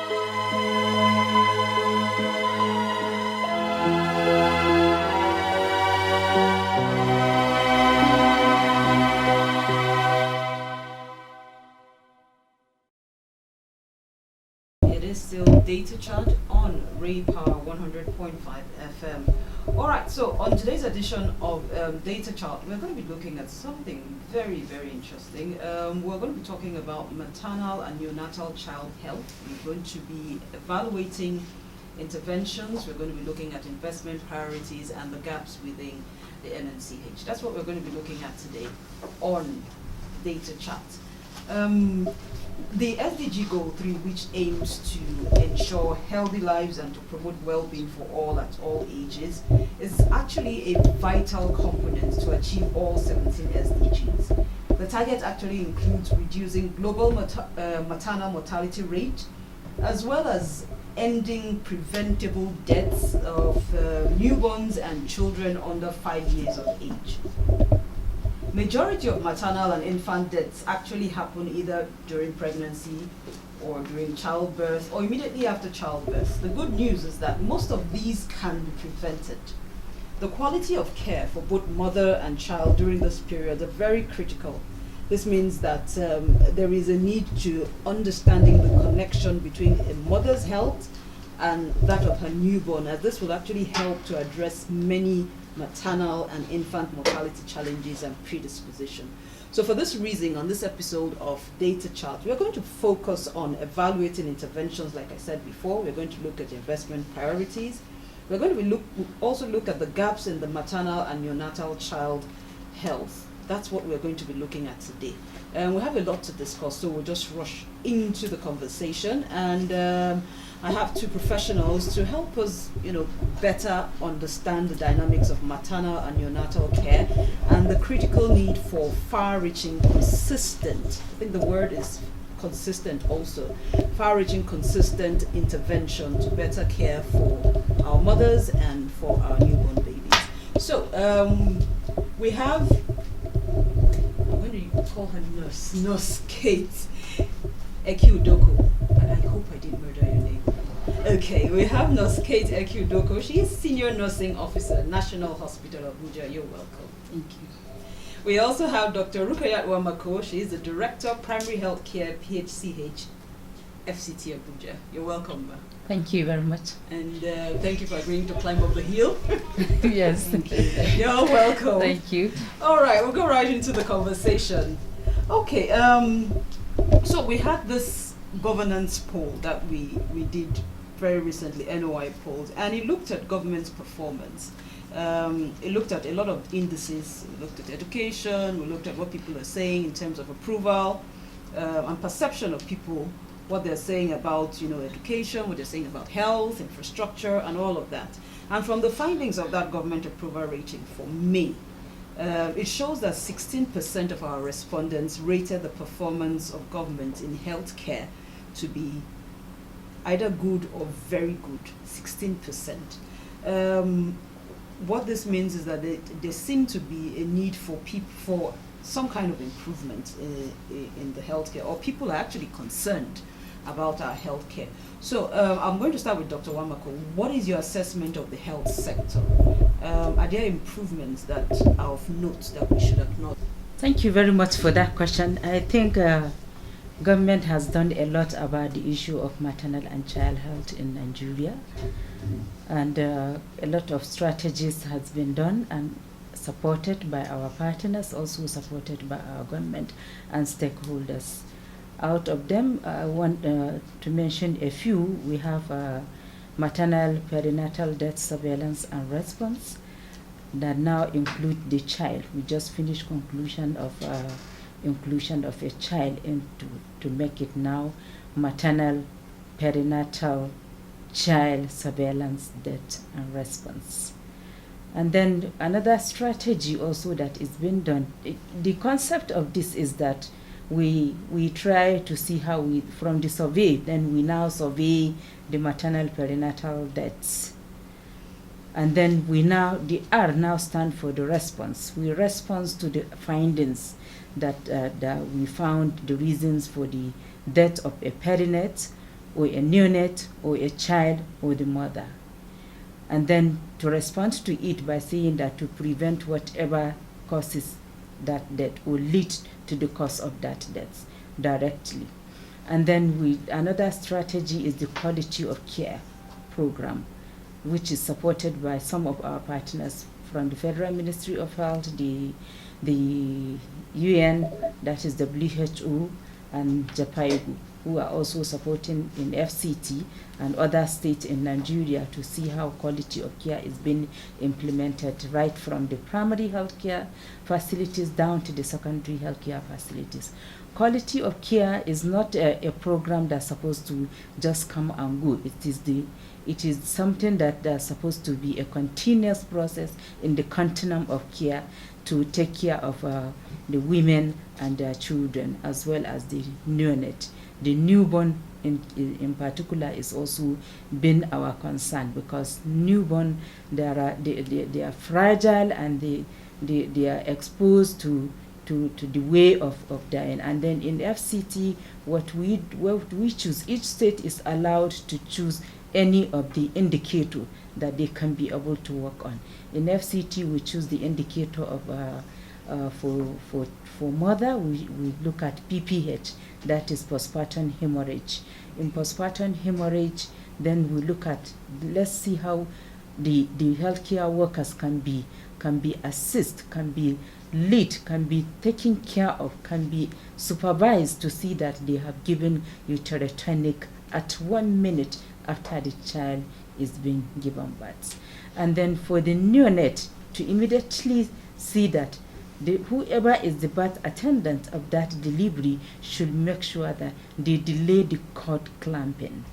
It is still Data Chat on Ray Power 100.5 FM. Alright, so on today's edition of Data Chat, we're going to be looking at something very, very interesting. We're going to be talking about maternal and neonatal child health. We're going to be evaluating interventions. We're going to be looking at investment priorities and the gaps within the NNCH. That's what we're going to be looking at today on Data Chat. The SDG Goal 3, which aims to ensure healthy lives and to promote well-being for all at all ages, is actually a vital component to achieve all 17 SDGs. The target actually includes reducing global maternal mortality rate, as well as ending preventable deaths of newborns and children under 5 years of age. Majority of maternal and infant deaths actually happen either during pregnancy or during childbirth or immediately after childbirth. The good news is that most of these can be prevented. The quality of care for both mother and child during this period are very critical. This means that there is a need to understanding the connection between a mother's health and that of her newborn, as this will actually help to address many maternal and infant mortality challenges and predisposition. So for this reason, on this episode of Data Chat, we are going to focus on evaluating interventions, like I said before. We're going to look at investment priorities. We're going to also look at the gaps in the maternal and neonatal child health. That's what we're going to be looking at today. We have a lot to discuss, so we'll just rush into the conversation. And I have two professionals to help us, better understand the dynamics of maternal and neonatal care and the critical need for far-reaching, consistent, I think the word is consistent also, far-reaching, consistent intervention to better care for our mothers and for our newborn babies. So we have, I'm going to call her Nurse Kate Ekiudoko. I hope I didn't murder your name. Okay, we have Nurse Kate Ekiudoko. She is Senior Nursing Officer, National Hospital Abuja. You're welcome. Thank you. We also have Dr. Rukayat Wamako. She is the Director, Primary Health Care, PHCH, FCT Abuja. You're welcome, ma'am. Thank you very much. And thank you for agreeing to climb up the hill. Yes. Thank you. You're welcome. Thank you. All right, we'll go right into the conversation. Okay, so we had this governance poll that we did very recently, NOI polls, and it looked at government's performance. It looked at a lot of indices. We looked at education, we looked at what people are saying in terms of approval and perception of people, what they're saying about education, what they're saying about health, infrastructure, and all of that. And from the findings of that government approval rating for May, it shows that 16% of our respondents rated the performance of government in healthcare to be either good or very good, 16%. What this means is that there seems to be a need for some kind of improvement in the healthcare, or people are actually concerned about our healthcare. So I'm going to start with Dr. Wamako. What is your assessment of the health sector? Are there improvements that are of note that we should acknowledge? Thank you very much for that question. I think government has done a lot about the issue of maternal and child health in Nigeria, and a lot of strategies has been done and supported by our partners, also supported by our government and stakeholders. Out of them, I want to mention a few. We have maternal perinatal death surveillance and response that now include the child. We just finished conclusion of inclusion of a child to make it now maternal perinatal child surveillance death and response. And then another strategy also that is being done, the concept of this is that we try to see how we, from the survey, then we now survey the maternal perinatal deaths. And then the R now stand for the response. We respond to the findings that we found the reasons for the death of a perinate or a neonate, or a child, or the mother. And then to respond to it by saying that to prevent whatever causes that death or lead to the cause of that death directly. And then another strategy is the quality of care program, which is supported by some of our partners from the Federal Ministry of Health, the UN, that is WHO, and JAPAIGU, who are also supporting in FCT and other states in Nigeria to see how quality of care is being implemented right from the primary healthcare facilities down to the secondary healthcare facilities. Quality of care is not a program that's supposed to just come and go. It is something that's supposed to be a continuous process in the continuum of care to take care of the women and their children, as well as the neonate. The newborn in particular is also been our concern, because newborn, they are fragile, and they are exposed to the way of dying. And then in FCT, what we choose, each state is allowed to choose any of the indicator that they can be able to work on. In FCT, we choose the indicator of for mother, we look at PPH, that is postpartum hemorrhage. In postpartum hemorrhage, then we look at, let's see how the healthcare workers can be assist, can be lead, can be taken care of, can be supervised to see that they have given uterotonic at 1 minute after the child is being given birth. And then for the neonate, to immediately see that whoever is the birth attendant of that delivery should make sure that they delay the cord clamping.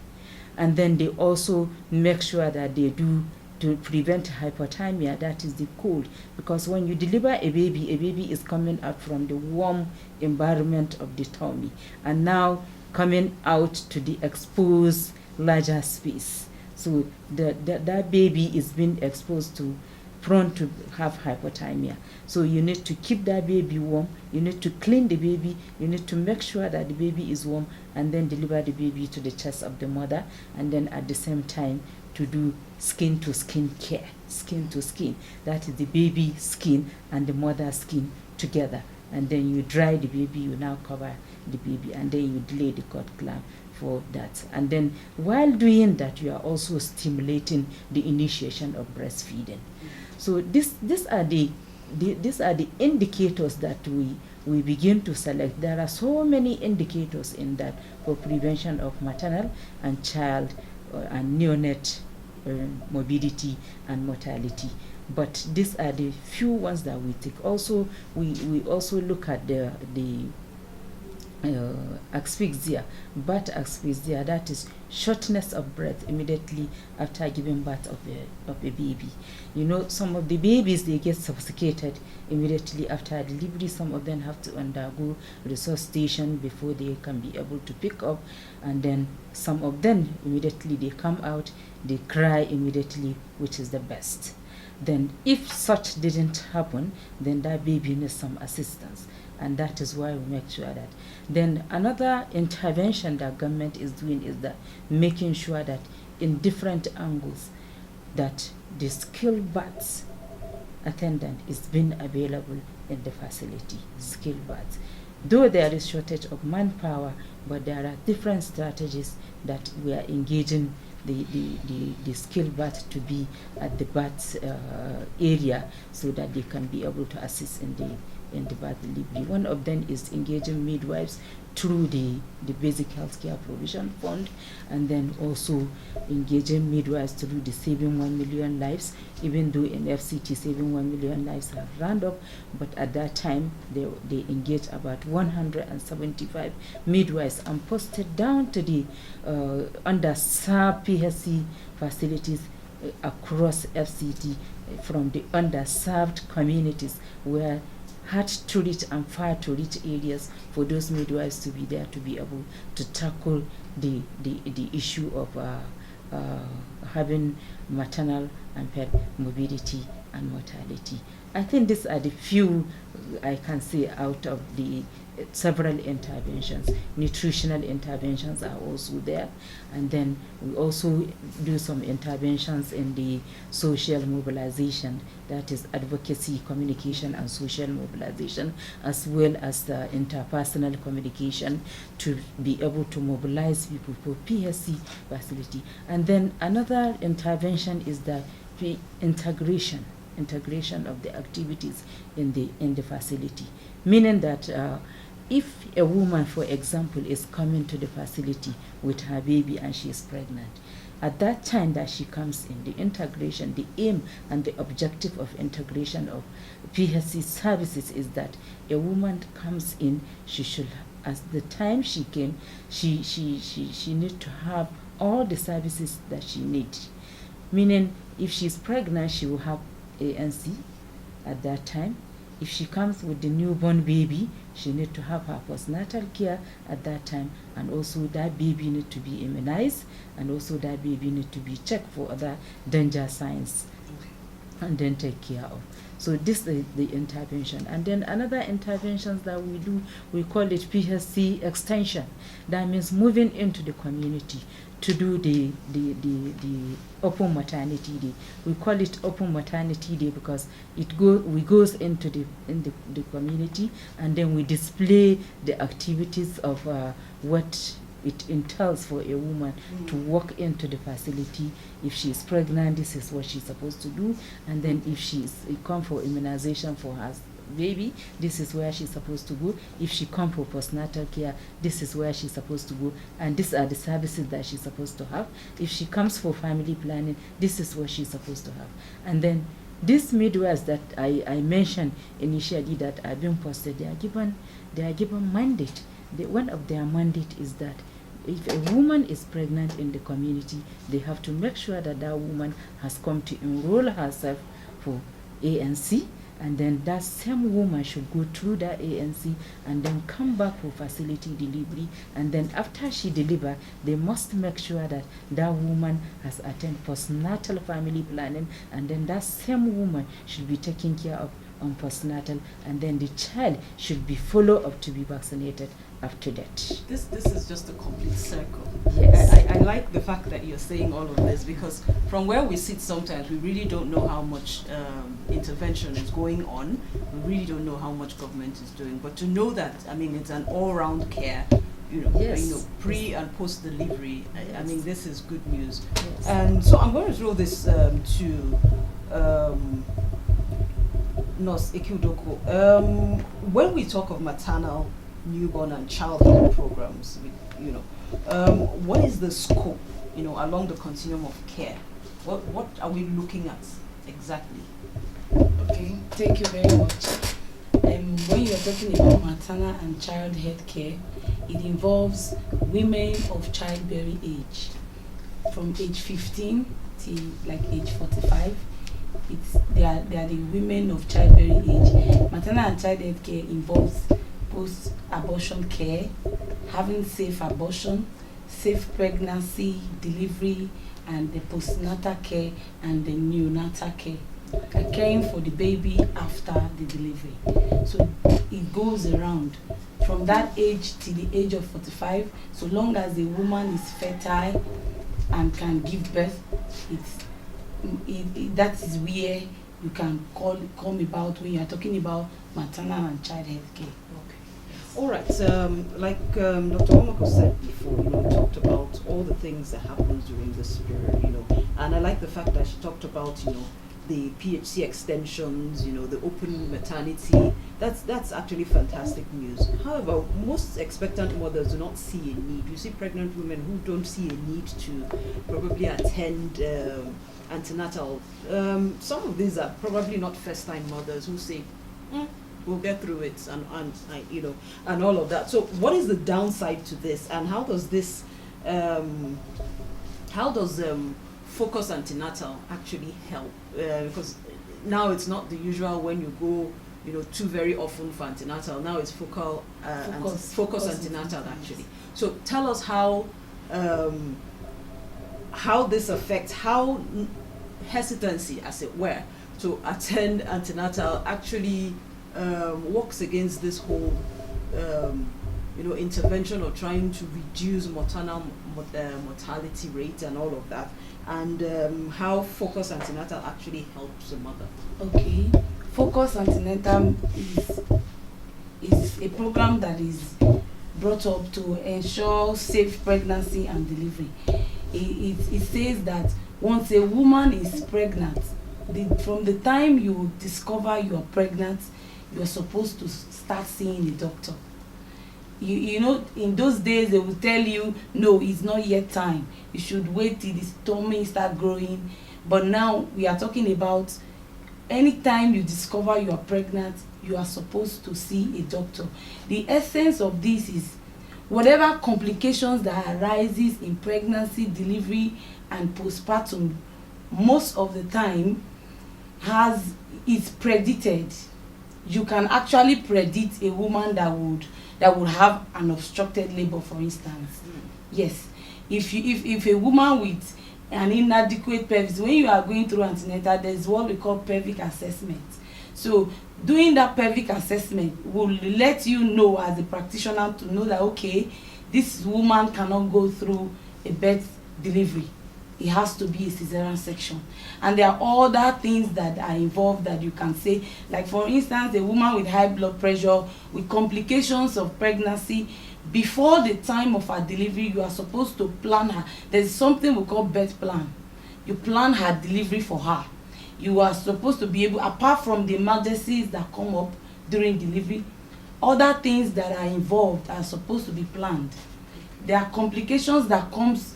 And then they also make sure that they do to prevent hypothermia, that is the cold. Because when you deliver a baby is coming out from the warm environment of the tummy and now coming out to the exposed larger space. So that baby is being exposed to, prone to have hypothermia. So you need to keep that baby warm, you need to clean the baby, you need to make sure that the baby is warm, and then deliver the baby to the chest of the mother, and then at the same time to do skin to skin care. Skin to skin, that is the baby skin and the mother skin together. And then you dry the baby, you now cover the baby, and then you delay the cord clamp for that. And then while doing that, you are also stimulating the initiation of breastfeeding. So these are the indicators that we begin to select. There are so many indicators in that for prevention of maternal and child and neonate morbidity and mortality. But these are the few ones that we take. Also, we also look at the asphyxia, birth asphyxia, that is shortness of breath immediately after giving birth of a baby. You know, some of the babies, they get suffocated immediately after delivery. Some of them have to undergo resuscitation before they can be able to pick up, and then some of them immediately they come out, they cry immediately, which is the best. Then if such didn't happen, then that baby needs some assistance. And that is why we make sure that. Then another intervention that government is doing is that making sure that in different angles that the skilled birth attendant is being available in the facility, skilled birth. Though there is shortage of manpower, but there are different strategies that we are engaging the skilled birth to be at the birth area, so that they can be able to assist in the birth delivery. One of them is engaging midwives through the basic healthcare provision fund, and then also engaging midwives through the Saving 1 Million Lives, even though in FCT Saving 1 Million Lives have rounded up, but at that time they engaged about 175 midwives and posted down to the underserved PHC facilities across FCT, from the underserved communities where hard to reach and far to reach areas, for those midwives to be there to be able to tackle the issue of having maternal and pet morbidity and mortality. I think these are the few I can say out of the several interventions. Nutritional interventions are also there, and then we also do some interventions in the social mobilization, that is advocacy, communication, and social mobilization, as well as the interpersonal communication to be able to mobilize people for PSC facility. And then another intervention is the integration of the activities in the facility, meaning that if a woman, for example, is coming to the facility with her baby and she is pregnant, at that time that she comes in, the integration, the aim and the objective of integration of PSC services is that a woman comes in, she should, at the time she came, she need to have all the services that she needs. Meaning, if she's pregnant, she will have ANC at that time. If she comes with the newborn baby, she need to have her postnatal care at that time, and also that baby need to be immunized, and also that baby need to be checked for other danger signs, and then take care of. So this is the intervention. And then another interventions that we do, we call it PSC extension. That means moving into the community to do the open maternity day. We call it open maternity day because we goes into the community, and then we display the activities of what it entails for a woman to walk into the facility. If she is pregnant, this is what she's supposed to do, and then if she's come for immunization for her baby, this is where she's supposed to go. If she comes for postnatal care, this is where she's supposed to go, and these are the services that she's supposed to have. If she comes for family planning, this is what she's supposed to have. And then these midwives that I mentioned initially that are being posted, they are given mandate. One of their mandate is that if a woman is pregnant in the community, they have to make sure that that woman has come to enroll herself for ANC, and then that same woman should go through that ANC and then come back for facility delivery. And then after she delivers, they must make sure that that woman has attended postnatal family planning, and then that same woman should be taken care of on postnatal, and then the child should be followed up to be vaccinated after that. This is just a complete circle. Yes. I like the fact that you're saying all of this, because from where we sit sometimes we really don't know how much intervention is going on. We really don't know how much government is doing. But to know that, I mean, it's an all-round care, Yes. pre and post delivery. I mean, this is good news. Yes. And so I'm going to throw this to Nurse Ikudoko. When we talk of maternal, newborn, and child health programs, what is the scope, along the continuum of care? What are we looking at exactly? Okay, thank you very much. When you're talking about maternal and child health care, it involves women of childbearing age, from age 15 to like age 45. They are the women of childbearing age. Maternal and child health care involves post-abortion care, having safe abortion, safe pregnancy, delivery, and the postnatal care and the neonatal care, caring for the baby after the delivery. So it goes around from that age to the age of 45. So long as the woman is fertile and can give birth, that is where you can come about when you are talking about maternal and child health care. All right. Like Dr. Omako said before, we talked about all the things that happens during this period, and I like the fact that she talked about, the PHC extensions, the open maternity. That's actually fantastic news. However, most expectant mothers do not see a need. You see pregnant women who don't see a need to probably attend antenatal. Some of these are probably not first-time mothers who say, we'll get through it, and all of that. So what is the downside to this, and how does this focus antenatal actually help? Because now it's not the usual when you go too very often for antenatal. Now it's focus antenatal actually. So tell us how this affects, how hesitancy, as it were, to attend antenatal actually works against this whole intervention or trying to reduce maternal mortality rate and all of that, and how Focus Antenatal actually helps the mother. Okay, Focus Antenatal is a program that is brought up to ensure safe pregnancy and delivery. It says that once a woman is pregnant, from the time you discover you are pregnant, you are supposed to start seeing a doctor. You know, in those days they will tell you, no, it's not yet time, you should wait till the tummy start growing. But now we are talking about anytime you discover you are pregnant, you are supposed to see a doctor. The essence of this is whatever complications that arises in pregnancy, delivery and postpartum, most of the time is predicted. You can actually predict a woman that would have an obstructed labor, for instance. Yes, if a woman with an inadequate pelvis, when you are going through antenatal, there's what we call pelvic assessment. So doing that pelvic assessment will let you know as a practitioner to know that, okay, this woman cannot go through a birth delivery. It has to be a cesarean section. And there are other things that are involved that you can say, like for instance, a woman with high blood pressure, with complications of pregnancy, before the time of her delivery, you are supposed to plan her. There's something we call birth plan. You plan her delivery for her. You are supposed to be able, apart from the emergencies that come up during delivery, other things that are involved are supposed to be planned. There are complications that comes,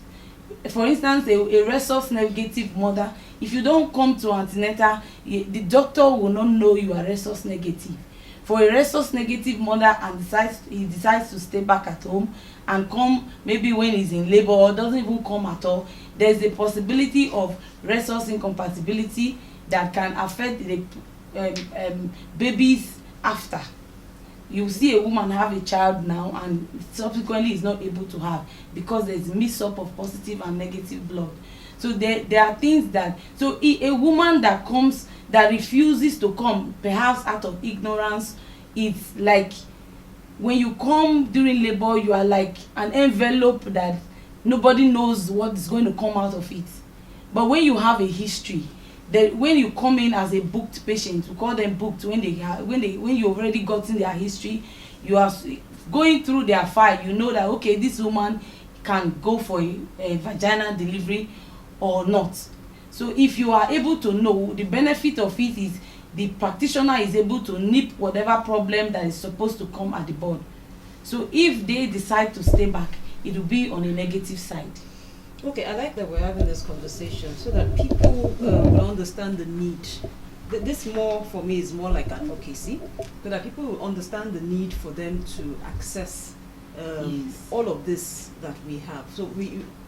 for instance, a resource negative mother. If you don't come to antenatal, the doctor will not know you are resource negative. For a resource negative mother and he decides to stay back at home and come maybe when he's in labor or doesn't even come at all, there's a possibility of resource incompatibility that can affect the babies after. You see a woman have a child now and subsequently is not able to have because there's mix-up of positive and negative blood. So there are things that, so a woman that comes, that refuses to come, perhaps out of ignorance, it's like when you come during labor, you are like an envelope that nobody knows what is going to come out of it. But when you have a history, when you come in as a booked patient, we call them booked, when you already gotten their history, you are going through their file, you know that, okay, this woman can go for a vaginal delivery or not. So if you are able to know, the benefit of it is the practitioner is able to nip whatever problem that is supposed to come at the board. So if they decide to stay back, it will be on a negative side. Okay, I like that we're having this conversation so that people will understand the need. This more, for me, is more like advocacy, so that people will understand the need for them to access Yes. all of this that we have. So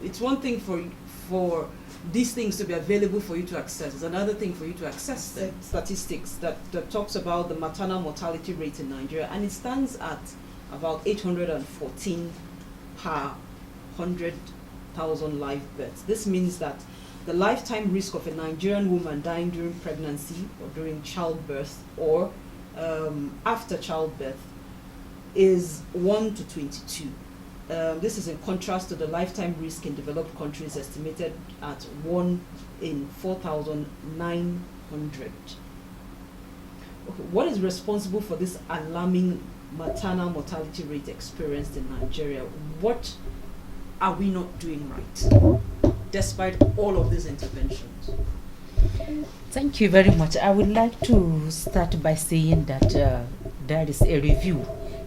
it's one thing for these things to be available for you to access. It's another thing for you to access the statistics that talks about the maternal mortality rate in Nigeria, and it stands at about 814 per 100,000 live births. This means that the lifetime risk of a Nigerian woman dying during pregnancy or during childbirth or after childbirth is 1 to 22. This is in contrast to the lifetime risk in developed countries estimated at 1 in 4,900. Okay, what is responsible for this alarming maternal mortality rate experienced in Nigeria? What are we not doing right, despite all of these interventions? Thank you very much. I would like to start by saying that there is a review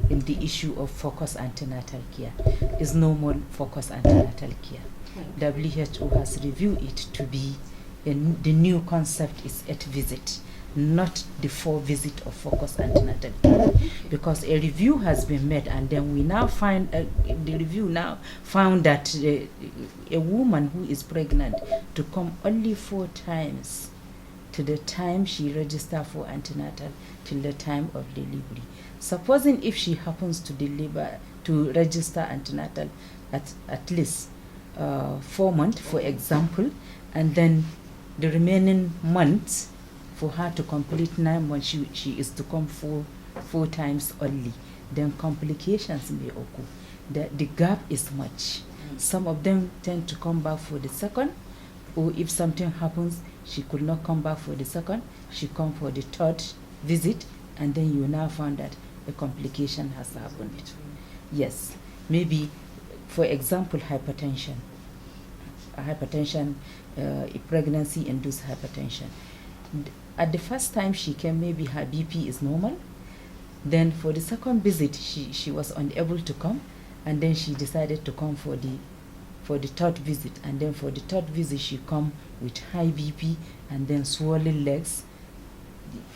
in the issue of focused antenatal care. Is no more focused antenatal care. WHO has reviewed it to be the new concept is 8 visit, not the 4 visit of focused antenatal care, because a review has been made, and then we now find the review now found that a woman who is pregnant to come only 4 times to the time she registers for antenatal till the time of delivery. Supposing if she happens to register antenatal at least 4 months, for example, and then the remaining months, for her to complete 9 months, she is to come four times only. Then complications may occur. The gap is much. Some of them tend to come back for the second, or if something happens, she could not come back for the second, she come for the third visit, and then you now find that a complication has happened. Yes, maybe, for example, hypertension. Pregnancy-induced hypertension. At the first time she came, maybe her BP is normal. Then for the second visit, she was unable to come, and then she decided to come for the third visit. And then for the third visit, she come with high BP and then swollen legs.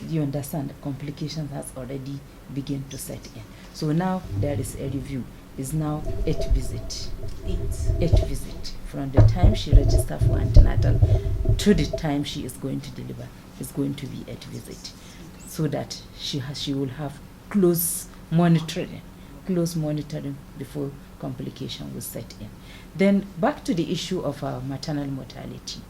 You understand? The complications has already begun to set in. So now there is a review. It's now 8th visit. 8th visit. From the time she registered for antenatal to the time she is going to deliver is going to be 8th visit. So that she will have close monitoring before complication will set in. Then back to the issue of maternal mortality.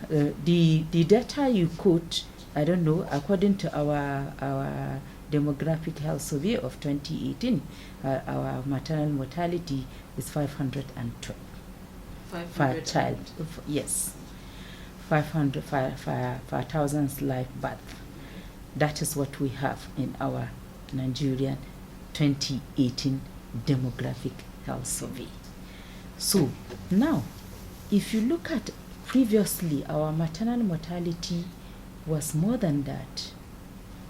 The data you quote, I don't know, according to our demographic health survey of 2018, our maternal mortality is 512 per child. Yes, 5,000 live birth. That is what we have in our Nigerian 2018 demographic health survey. So now, if you look at previously, our maternal mortality was more than that,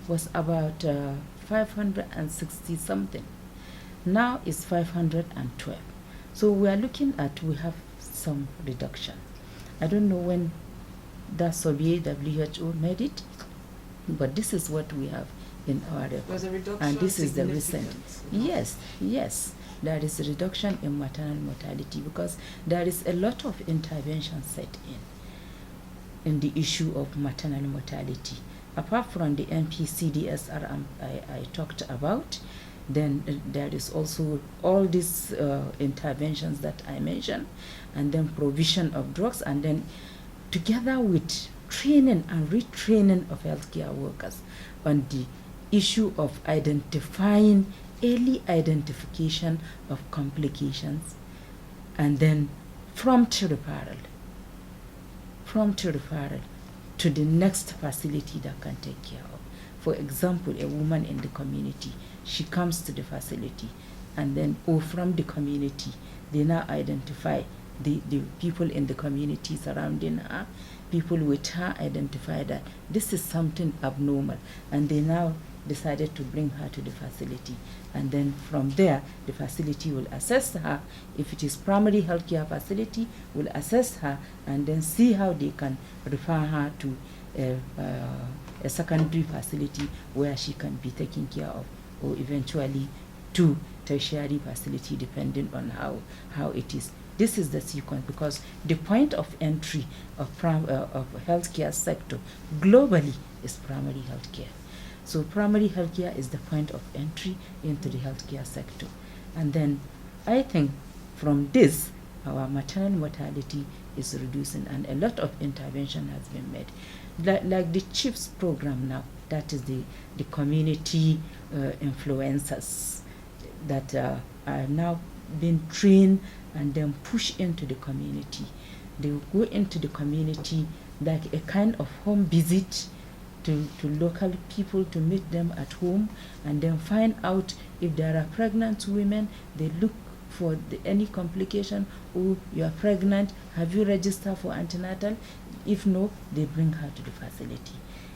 was about 560 something. Now it's 512. So we are looking at, we have some reduction. I don't know when that survey WHO made it, but this is what we have in our record. Was a reduction, and this is the recent. significant? Yes, there is a reduction in maternal mortality because there is a lot of intervention set in the issue of maternal mortality. Apart from the NPCDSR I talked about, then there is also all these interventions that I mentioned, and then provision of drugs, and then together with training and retraining of healthcare workers on the issue of early identification of complications, and then prompt referral to the next facility that can take care of. For example, a woman in the community, she comes to the facility, and then, or from the community, they now identify the people in the community surrounding her, people with her identify that this is something abnormal, and they now decided to bring her to the facility. And then from there, the facility will assess her. If it is primary healthcare facility, will assess her and then see how they can refer her to a secondary facility where she can be taken care of, or eventually to tertiary facility, depending on how it is. This is the sequence, because the point of entry of healthcare sector globally is primary healthcare. So primary healthcare is the point of entry into the healthcare sector. And then I think from this, our maternal mortality is reducing, and a lot of intervention has been made. Like the CHIPS program now, that is the community influencers that are now being trained and then pushed into the community. They will go into the community like a kind of home visit to local people, to meet them at home, and then find out if there are pregnant women. They look for any complication. Oh, you are pregnant, have you registered for antenatal? If no, they bring her to the facility.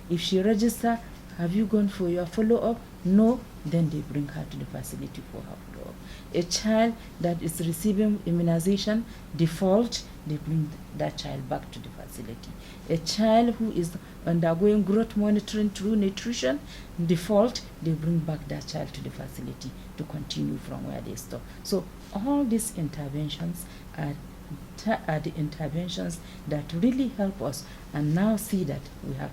If she registered, have you gone for your follow-up? No, then they bring her to the facility for her follow-up. A child that is receiving immunization, default, they bring that child back to the facility. A child who is undergoing growth monitoring through nutrition, default, they bring back that child to the facility to continue from where they stop. So all these interventions are the interventions that really help us, and now see that we have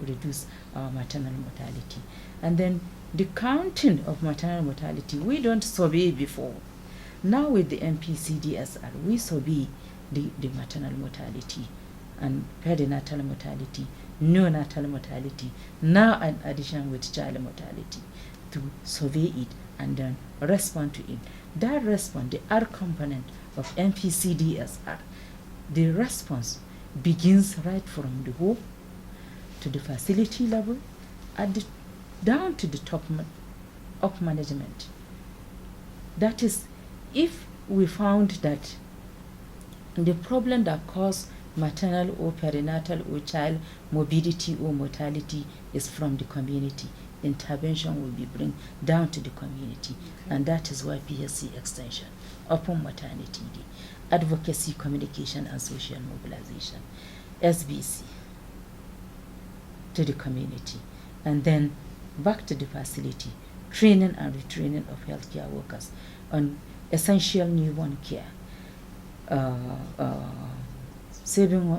reduced our maternal mortality. And then the counting of maternal mortality, we don't survey before. Now with the MPCDSR, we survey the maternal mortality and perinatal mortality, neonatal mortality, now in addition with child mortality, to survey it and then respond to it. That response, the R component of MPCDSR, the response begins right from the home to the facility level, down to the top of management. That is, if we found that the problem that caused maternal or perinatal or child morbidity or mortality is from the community, intervention will be bring down to the community. And that is why PSC extension, open maternity day, advocacy, communication and social mobilization, SBC to the community, and then back to the facility, training and retraining of healthcare workers on essential newborn care, saving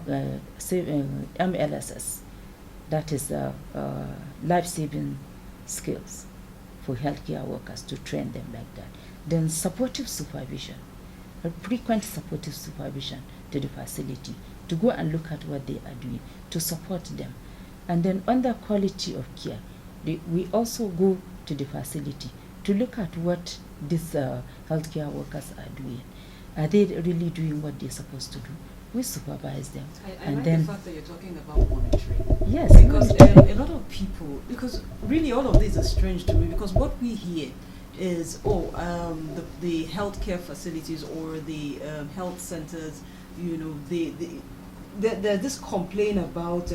MLSS, that is life-saving skills for healthcare workers, to train them like that. Then supportive supervision, frequent supportive supervision to the facility, to go and look at what they are doing, to support them. And then under quality of care, we also go to the facility to look at what these healthcare workers are doing. Are they really doing what they're supposed to do? We supervise them. I like the fact that you're talking about monitoring. Yes. Because a lot of people, because really all of this is strange to me, because what we hear is, the healthcare facilities or the health centers, there's this complaint about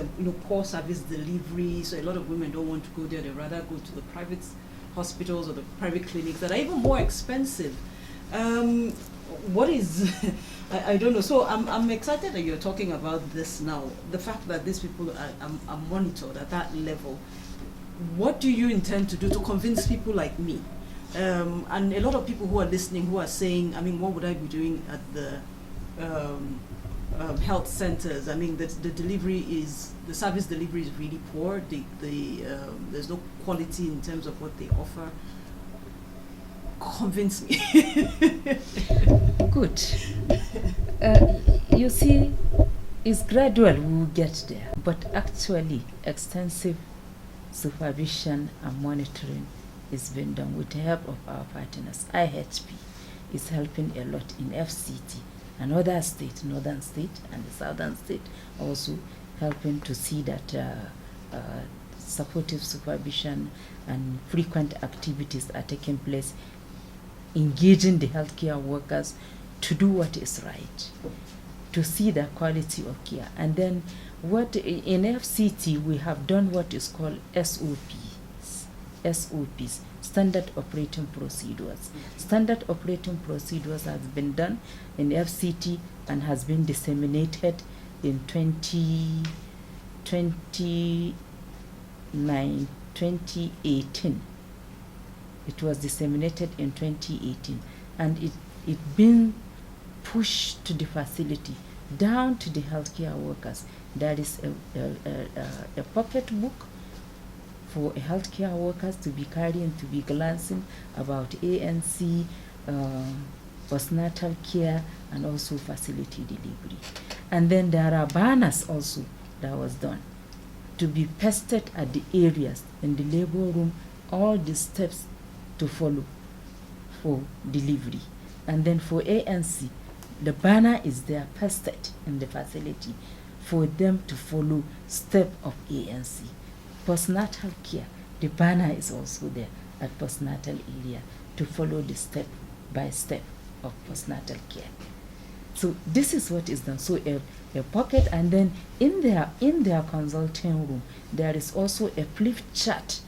poor service delivery. So a lot of women don't want to go there; they rather go to the private hospitals or the private clinics that are even more expensive. What is I don't know. So I'm excited that you're talking about this now. The fact that these people are monitored at that level. What do you intend to do to convince people like me, and a lot of people who are listening, who are saying, what would I be doing at the health centers? The service delivery is really poor. There's no quality in terms of what they offer. Convince me. Good. You see, it's gradual, we will get there. But actually, extensive supervision and monitoring is being done with the help of our partners. IHP is helping a lot in FCT. Another state, northern state and the southern state, also helping to see that supportive supervision and frequent activities are taking place, engaging the healthcare workers to do what is right, to see the quality of care. And then what in FCT we have done what is called SOPs, standard operating procedures. Standard operating procedures has been done in FCT and has been disseminated in 2018. It was disseminated in 2018, and it been pushed to the facility, down to the healthcare workers. There is a pocket book for healthcare workers to be carrying, to be glancing about ANC, postnatal care, and also facility delivery. And then there are banners also that was done to be pasted at the areas in the labor room, all the steps to follow for delivery. And then for ANC, the banner is there pasted in the facility for them to follow step of ANC. Postnatal care, the banner is also there at postnatal area to follow the step by step of postnatal care. So this is what is done. So a pocket, and then in their consulting room there is also a flip chart,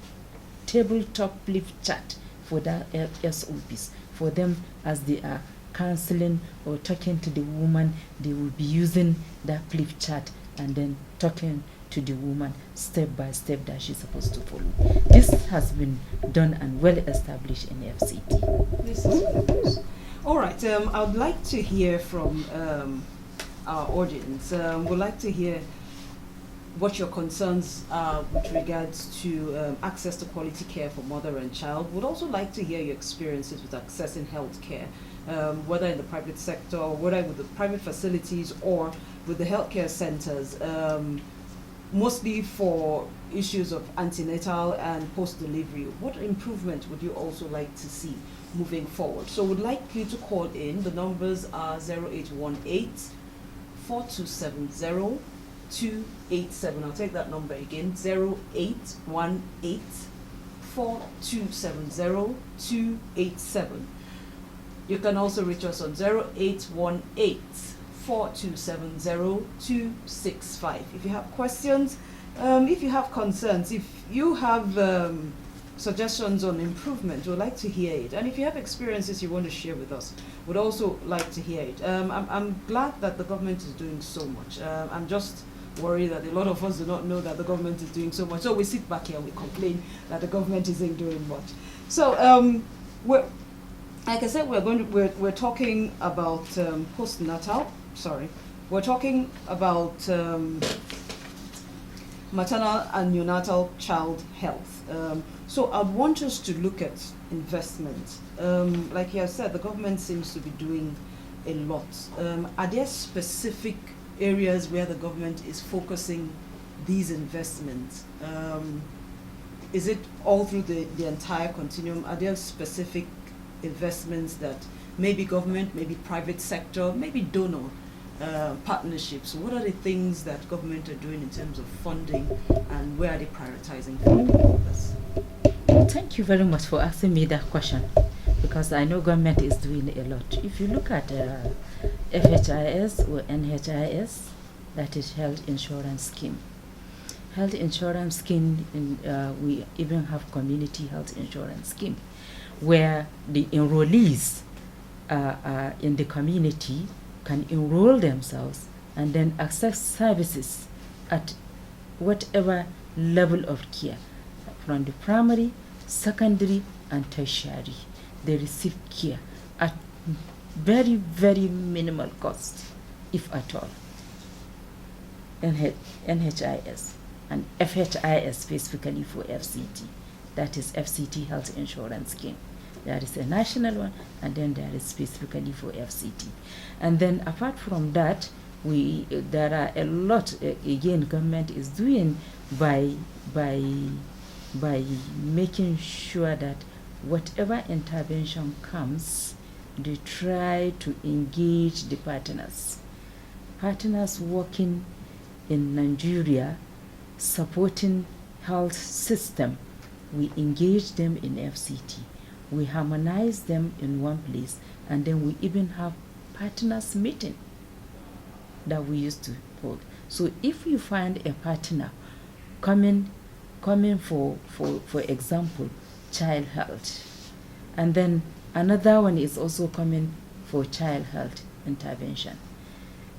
tabletop flip chart for the SOPs, for them as they are counseling or talking to the woman. They will be using that flip chart and then talking to the woman step by step that she's supposed to follow. This has been done and well established in FCT. This is good. All right, I would like to hear from our audience. We'd like to hear what your concerns are with regards to access to quality care for mother and child. We'd also like to hear your experiences with accessing health care whether in the private sector, or whether with the private facilities or with the healthcare centers, mostly for issues of antenatal and post-delivery. What improvement would you also like to see moving forward? So would like you to call in. The numbers are 0818 4270 287. I'll take that number again, 0818 4270 287. You can also reach us on 0818 4270 265. If you have questions, if you have concerns, if you have suggestions on improvement, we'd like to hear it. And if you have experiences you want to share with us, we'd also like to hear it. I'm glad that the government is doing so much. I'm just worried that a lot of us do not know that the government is doing so much. So we sit back here and we complain that the government isn't doing much. So we're, like I said, we're talking about postnatal. Sorry, we're talking about maternal and neonatal child health. So I want us to look at investment. Like you have said, the government seems to be doing a lot. Are there specific areas where the government is focusing these investments? Is it all through the entire continuum? Are there specific investments that maybe government, maybe private sector, maybe donor partnerships? What are the things that government are doing in terms of funding, and where are they prioritizing for this? Thank you very much for asking me that question, because I know government is doing a lot. If you look at FHIS or NHIS, that is Health Insurance Scheme. Health Insurance Scheme, we even have Community Health Insurance Scheme, where the enrollees in the community can enroll themselves and then access services at whatever level of care, from the primary, secondary, and tertiary. They receive care at very, very minimal cost, if at all. NHIS and FHIS specifically for FCT, that is FCT Health Insurance Scheme. There is a national one, and then there is specifically for FCT. And then apart from that, there are a lot, again, government is doing by making sure that whatever intervention comes, they try to engage the partners. Partners working in Nigeria, supporting health system, we engage them in FCT. We harmonize them in one place, and then we even have partners meeting that we used to hold. So if you find a partner coming for example, child health, and then another one is also coming for child health intervention,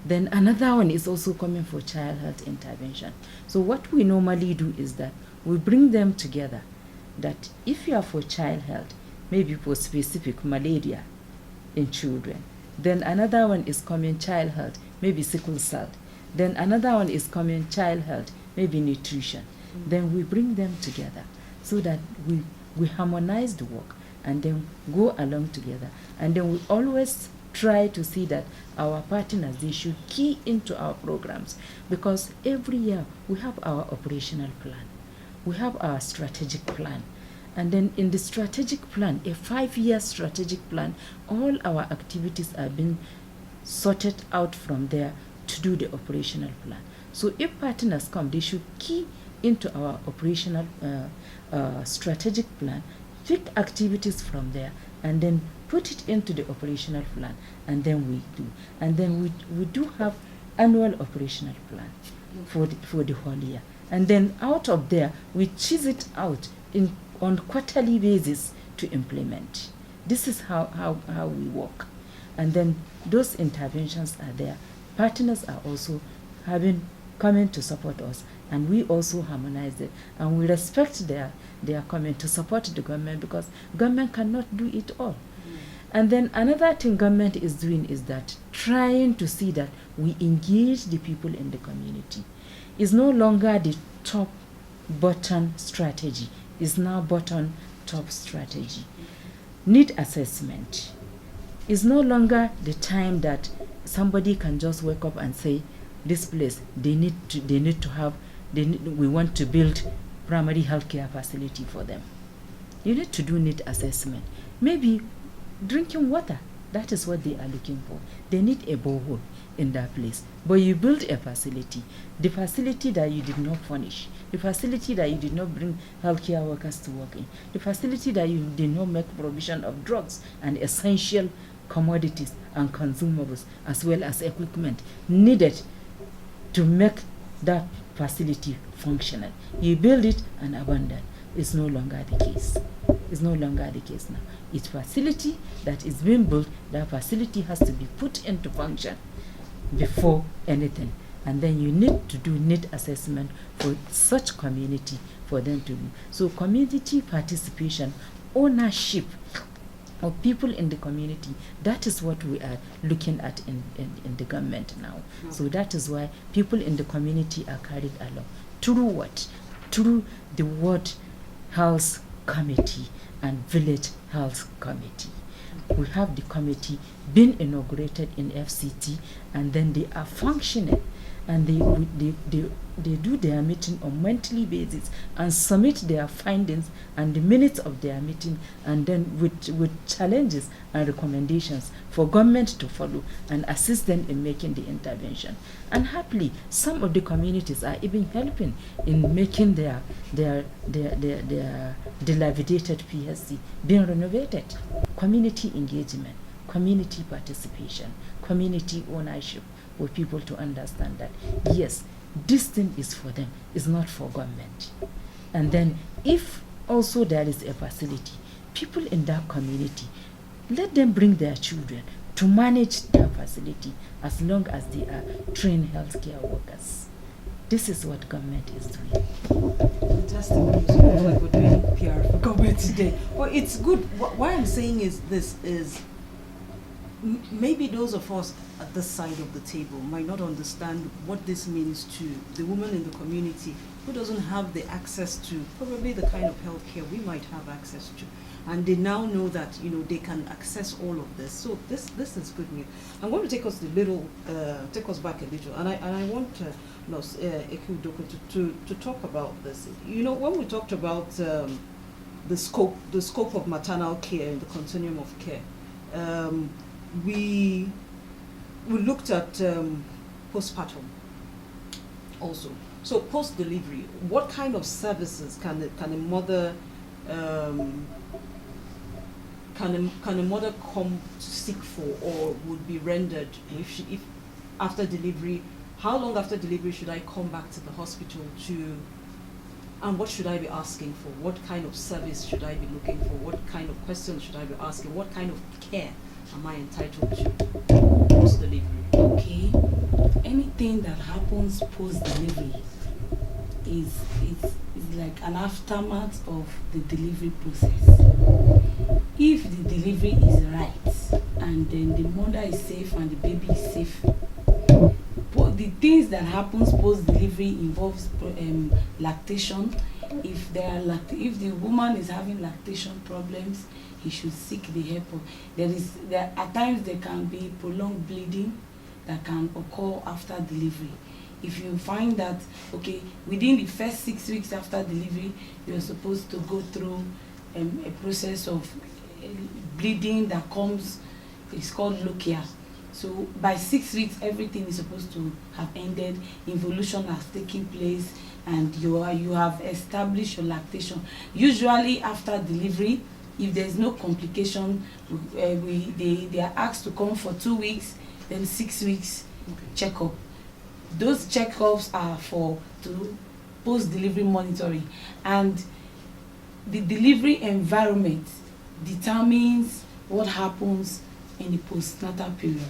then another one is also coming for child health intervention. So what we normally do is that we bring them together, that if you are for child health, maybe for specific malaria in children, then another one is coming child health, maybe sickle cell, then another one is coming child health, maybe nutrition. Then we bring them together so that we harmonize the work and then go along together. And then we always try to see that our partners, they should key into our programs, because every year we have our operational plan, we have our strategic plan. And then in the strategic plan, a 5-year strategic plan, all our activities are being sorted out from there to do the operational plan. So if partners come, they should key into our operational strategic plan, pick activities from there, and then put it into the operational plan, and then we do. And then we do have annual operational plan for the whole year. And then out of there, we choose it out on quarterly basis to implement. This is how we work. And then those interventions are there. Partners are also coming to support us, and we also harmonize it, and we respect their coming to support the government, because government cannot do it all. And then another thing government is doing is that trying to see that we engage the people in the community. It's no longer the top-bottom strategy. It's now bottom-top strategy. Need assessment. It's no longer the time that somebody can just wake up and say, this place, we want to build primary healthcare facility for them. You need to do need assessment. Maybe drinking water, that is what they are looking for. They need a borehole in that place. But you build a facility, the facility that you did not furnish, the facility that you did not bring healthcare workers to work in, the facility that you did not make provision of drugs and essential commodities and consumables, as well as equipment needed to make that facility functional. You build it and abandon. It's no longer the case. It's no longer the case now. It's facility that is being built. That facility has to be put into function before anything. And then you need to do need assessment for such community for them to do. So community participation, ownership of people in the community, that is what we are looking at in the government now. So that is why people in the community are carried along. Through what? Through the ward health committee and village health committee. We have the committee being inaugurated in FCT, and then they are functioning, and they do their meeting on monthly basis and submit their findings and the minutes of their meeting, and then with challenges and recommendations for government to follow and assist them in making the intervention. And happily, some of the communities are even helping in making their dilapidated PSC being renovated. Community engagement, community participation, community ownership, for people to understand that yes, this thing is for them, it's not for government. And then if also there is a facility, people in that community, let them bring their children to manage their facility as long as they are trained healthcare workers. This is what government is doing. Fantastic. Like we're doing PR for government today. Well, it's good. Why I'm saying is this is maybe those of us at this side of the table might not understand what this means to the woman in the community who doesn't have the access to probably the kind of healthcare we might have access to. And they now know that, you know, they can access all of this. So this is good news. I'm going to take us take us back a little, and I want Eku Doko to talk about this. You know, when we talked about the scope of maternal care in the continuum of care, we looked at postpartum also. So post-delivery, what kind of services can a mother can a mother come to seek for, or would be rendered if after delivery? How long after delivery should I come back to the hospital to, and what should I be asking for? What kind of service should I be looking for? What kind of questions should I be asking? What kind of care am I entitled to post-delivery? Okay, anything that happens post-delivery is like an aftermath of the delivery process. If the delivery is right and then the mother is safe and the baby is safe, but the things that happens post-delivery involves lactation. If the woman is having lactation problems, he should seek the help of. At times there can be prolonged bleeding that can occur after delivery. If you find that, okay, within the first 6 weeks after delivery, you're supposed to go through a process of bleeding that comes, it's called lochia. So by 6 weeks, everything is supposed to have ended, involution has taken place, and you have established your lactation. Usually after delivery, if there's no complication, they are asked to come for 2 weeks, then 6 weeks checkup. Those checkups are for post-delivery monitoring, and the delivery environment determines what happens in the postnatal period.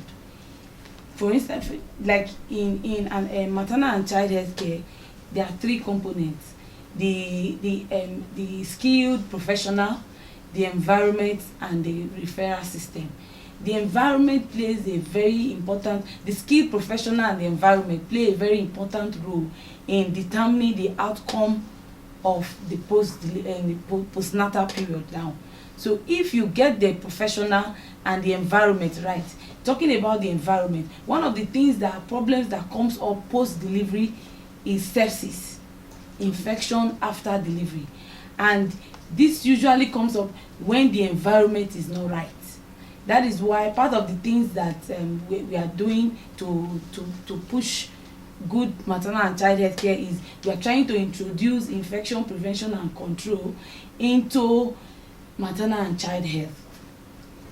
For instance, like in maternal and child health care, there are 3 components: the skilled professional, the environment, and the referral system. The environment plays a very important, the skilled professional and the environment play a very important role in determining the outcome of the postnatal period now. So if you get the professional and the environment right, talking about the environment, one of the things that problems that comes up post delivery is sepsis, infection after delivery, and this usually comes up when the environment is not right. That is why part of the things that we are doing to push good maternal and child health care is we are trying to introduce infection prevention and control into maternal and child health.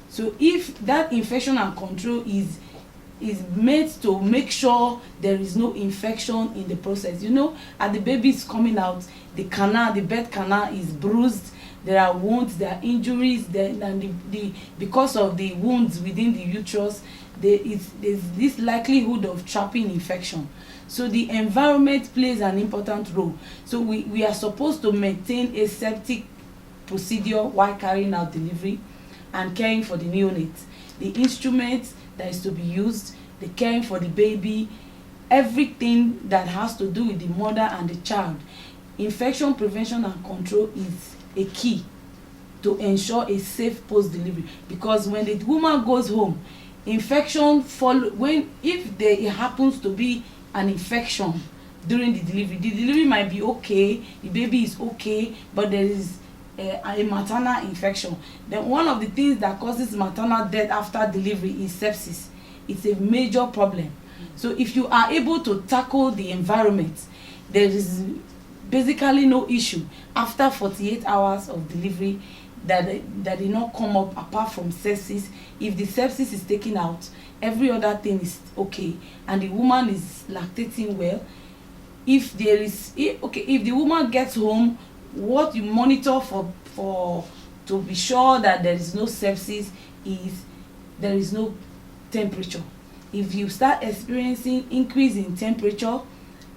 So if that infection and control is made to make sure there is no infection in the process. You know, as the baby is coming out, the canal, the birth canal is bruised, there are wounds, there are injuries, and because of the wounds within the uterus, there's this likelihood of trapping infection. So the environment plays an important role. So we are supposed to maintain a septic procedure while carrying out delivery and caring for the neonate. The instruments that is to be used, the caring for the baby, everything that has to do with the mother and the child. Infection prevention and control is a key to ensure a safe post-delivery, because when the woman goes home, infection follow it happens to be an infection during the delivery might be okay, the baby is okay, but there is a maternal infection. Then one of the things that causes maternal death after delivery is sepsis. It's a major problem. So if you are able to tackle the environment, there is basically no issue after 48 hours of delivery that did not come up apart from sepsis. If the sepsis is taken out, every other thing is okay, and the woman is lactating well. If the woman gets home, what you monitor for to be sure that there is no sepsis is there is no temperature. If you start experiencing increase in temperature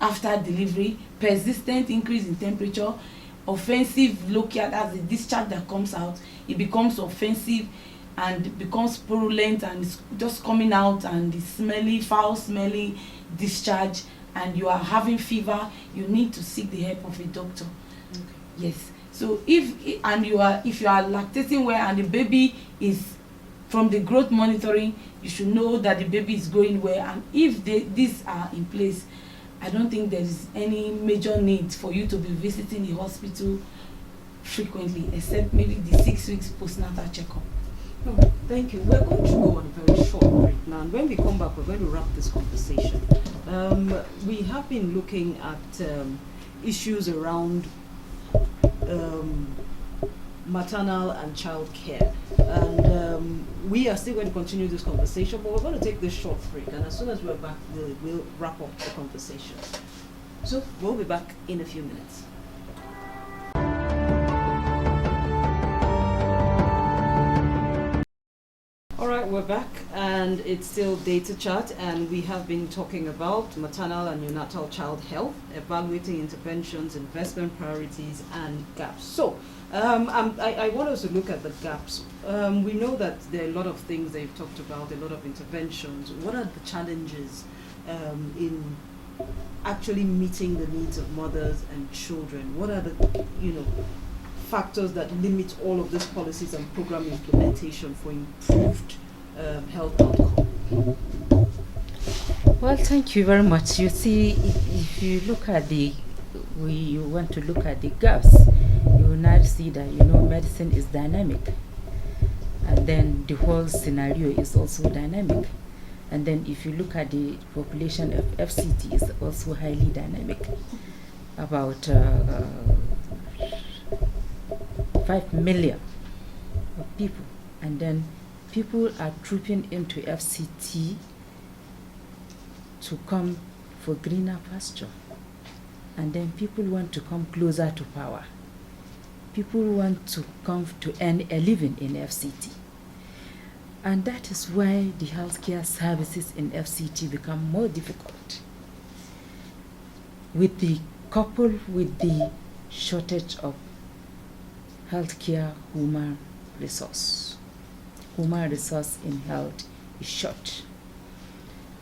after delivery, persistent increase in temperature, offensive lochia, that's the discharge that comes out, it becomes offensive and becomes purulent and it's just coming out and it's smelly, foul smelling discharge, and you are having fever, you need to seek the help of a doctor. Okay. Yes. So if you are lactating well and the baby is from the growth monitoring, you should know that the baby is growing well, and if these are in place, I don't think there is any major need for you to be visiting the hospital frequently, except maybe the 6 weeks postnatal checkup. Oh, thank you. We're going to go on a very short break now, and when we come back, we're going to wrap this conversation. We have been looking at issues around maternal and child care, and we are still going to continue this conversation, but we're going to take this short break, and as soon as we're back, we'll wrap up the conversation. So we'll be back in a few minutes. Alright, we're back, and it's still Data Chat, and we have been talking about maternal and neonatal child health, evaluating interventions, investment priorities, and gaps. So, I want us to look at the gaps. We know that there are a lot of things that you've talked about, a lot of interventions. What are the challenges in actually meeting the needs of mothers and children? What are the, factors that limit all of these policies and program implementation for improved health outcome? Well, thank you very much. You see, if you look at you want to look at the gaps, you will not see that, medicine is dynamic. And then the whole scenario is also dynamic. And then if you look at the population of FCT, is also highly dynamic. About 5 million of people. And then people are trooping into FCT to come for greener pasture. And then people want to come closer to power. People want to come to earn a living in FCT. And that is why the healthcare services in FCT become more difficult. Coupled with the shortage of healthcare human resource. Human resource in health is short.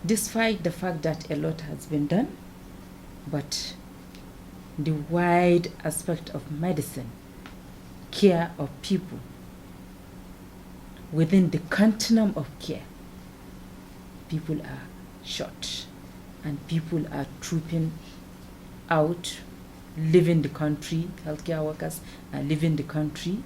Despite the fact that a lot has been done, but the wide aspect of medicine, care of people, within the continuum of care, people are short and people are trooping out, leaving the country. Healthcare workers are leaving the country.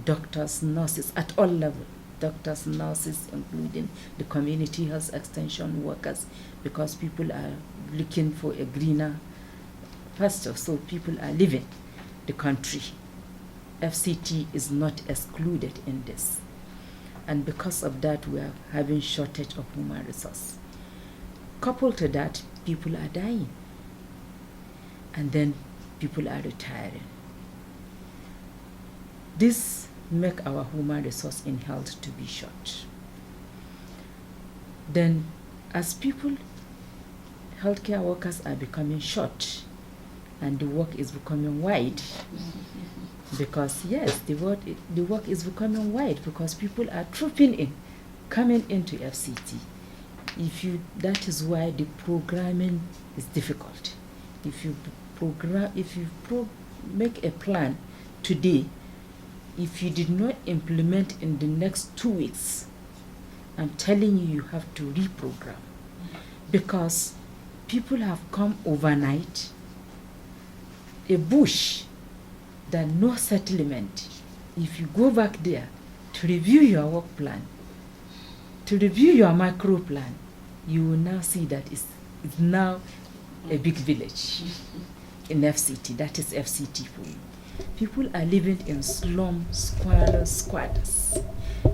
Doctors, nurses at all levels, doctors, nurses, including the community health extension workers, because people are looking for a greener pasture, so people are leaving the country. FCT is not excluded in this. And because of that, we are having shortage of human resource. Coupled to that, people are dying. And then people are retiring. This make our human resource in health to be short. Then as people, healthcare workers are becoming short and the work is becoming wide, because yes, the work is becoming wide because people are trooping in, coming into FCT. That is why the programming is difficult. If you make a plan today, if you did not implement in the next 2 weeks, I'm telling you, you have to reprogram, because people have come overnight, a bush, that no settlement. If you go back there to review your work plan, to review your macro plan, you will now see that it's now a big village in FCT. That is FCT for you. People are living in slum, squatters.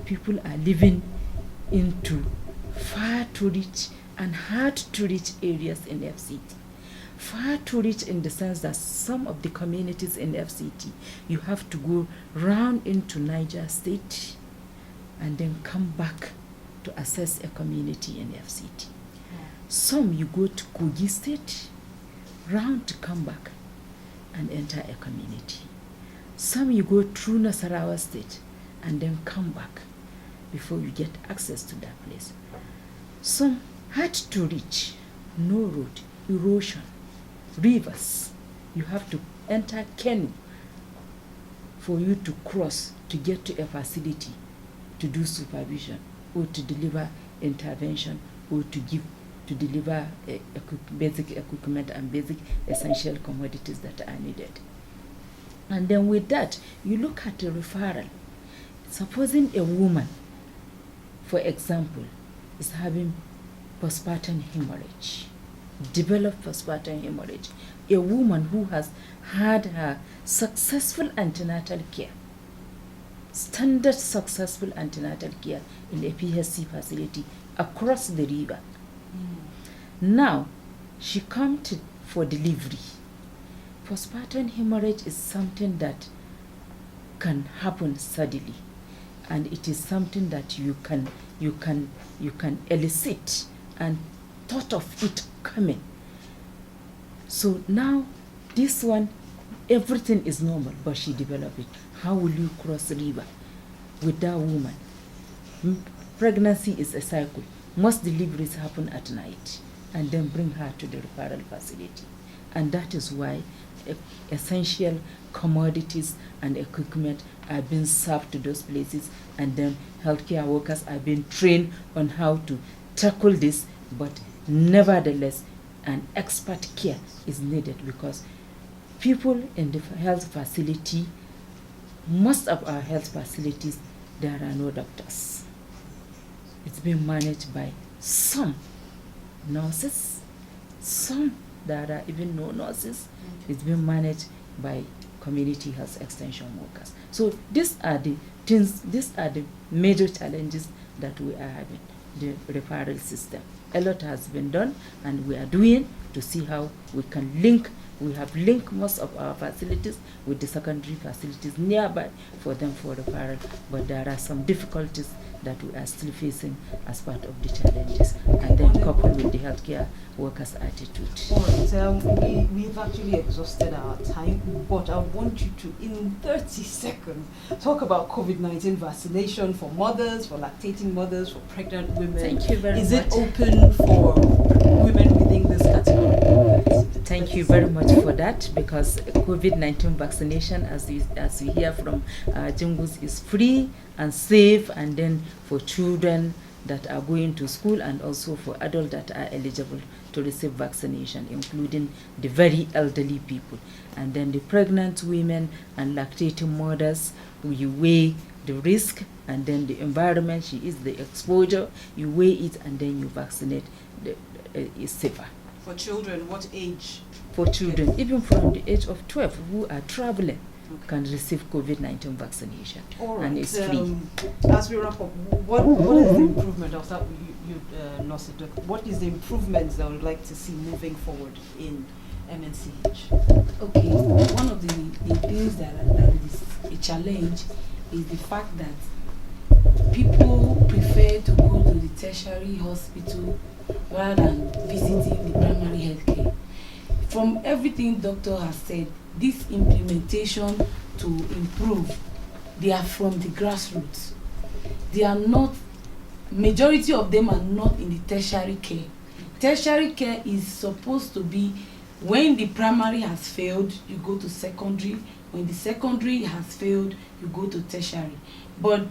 People are living into far to reach and hard to reach areas in FCT. Far to reach in the sense that some of the communities in FCT, you have to go round into Niger State and then come back to assess a community in FCT. Some you go to Kogi State, round to come back and enter a community. Some you go through Nasarawa State and then come back before you get access to that place. Some hard to reach, no road, erosion, rivers. You have to enter canoe for you to cross to get to a facility to do supervision or to deliver intervention or to deliver basic equipment and basic essential commodities that are needed. And then with that, you look at the referral. Supposing a woman, for example, is having postpartum hemorrhage, developed postpartum hemorrhage, a woman who has had her successful antenatal care, standard successful antenatal care in a PHC facility across the river. Now, she comes for delivery. Postpartum hemorrhage is something that can happen suddenly, and it is something that you can elicit and thought of it coming. So now this one, everything is normal, but she developed it. How will you cross the river with that woman? Pregnancy is a cycle. Most deliveries happen at night and then bring her to the referral facility. And that is why essential commodities and equipment are being served to those places, and then healthcare workers are being trained on how to tackle this, but nevertheless an expert care is needed, because people in the health facility, most of our health facilities, there are no doctors. It's being managed by some nurses, some there are even no nurses. It's being managed by community health extension workers. So these are the things, these are the major challenges that we are having, the referral system. A lot has been done, and we are doing to see how we can link. We have linked most of our facilities with the secondary facilities nearby for them for referral, but there are some difficulties that we are still facing as part of the challenges, and then coupled with the healthcare workers' attitude. All right, we've actually exhausted our time, but I want you to, in 30 seconds, talk about COVID-19 vaccination for mothers, for lactating mothers, for pregnant women. Thank you very much. Is it open for women within this category? Thank you very much for that. that because COVID-19 vaccination, as we hear from Jingus, is free and safe, and then for children that are going to school and also for adults that are eligible to receive vaccination, including the very elderly people. And then the pregnant women and lactating mothers, you weigh the risk and then the environment, she is the exposure, you weigh it and then you vaccinate, is safer. For children, what age? For children, even from the age of 12 who are traveling, can receive COVID-19 vaccination. All right. And it's free. As we wrap up, what is the improvement of that? What is the improvements that we would like to see moving forward in MNCH? Okay, one of the things that is a challenge is the fact that people prefer to go to the tertiary hospital rather than visiting the primary health care. From everything doctor has said, this implementation to improve, they are from the grassroots. They are not, majority of them are not in the tertiary care. Tertiary care is supposed to be when the primary has failed, you go to secondary. When the secondary has failed, you go to tertiary. But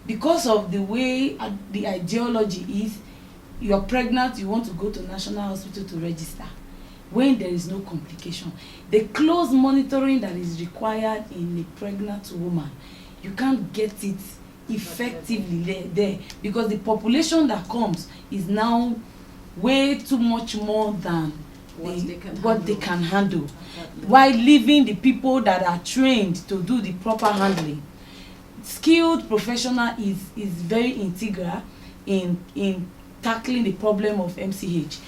because of the way the ideology is, you're pregnant, you want to go to National Hospital to register. When there is no complication, the close monitoring that is required in a pregnant woman, you can't get it effectively there because the population that comes is now way too much more than what they can handle, while leaving the people that are trained to do the proper handling. Skilled professional is very integral in tackling the problem of MCH,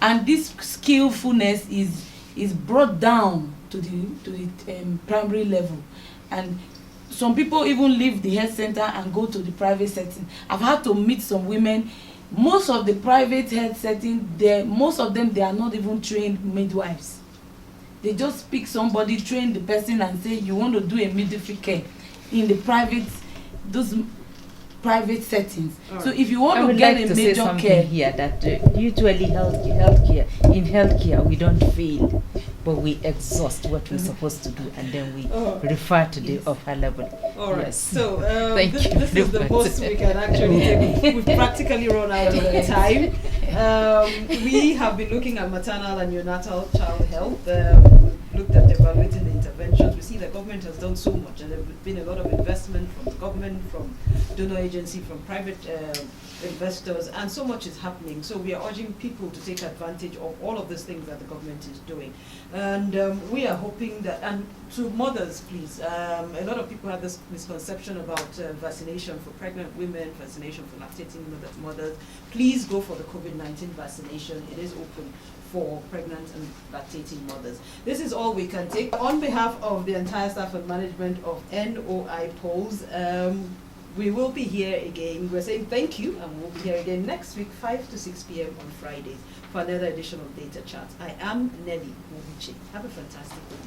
and this skillfulness is brought down to the primary level, and some people even leave the health center and go to the private setting. I've had to meet some women. Most of the private health setting, most of them, they are not even trained midwives. They just pick somebody, train the person, and say you want to do a midwifery care in the those private settings. Right. So if you want to get a major care here, that usually in healthcare we don't fail, but we exhaust what we're supposed to do, and then we refer to the upper level. All right. Yes. So this is the most we can actually take. We've practically run out of time. We have been looking at maternal and neonatal child health. Looked at evaluating the interventions. We see the government has done so much, and there has been a lot of investment from the government, from donor agency, from private investors, and so much is happening. So we are urging people to take advantage of all of these things that the government is doing. And we are hoping that, and to mothers, please, a lot of people have this misconception about vaccination for pregnant women, vaccination for lactating mothers. Please go for the COVID-19 vaccination. It is open for pregnant and lactating mothers. This is all we can take. On behalf of the entire staff and management of NOI Polls, we will be here again. We're saying thank you, and we'll be here again next week, 5 to 6 p.m. on Fridays for another edition of Data Chat. I am Nelly Movici. Have a fantastic week.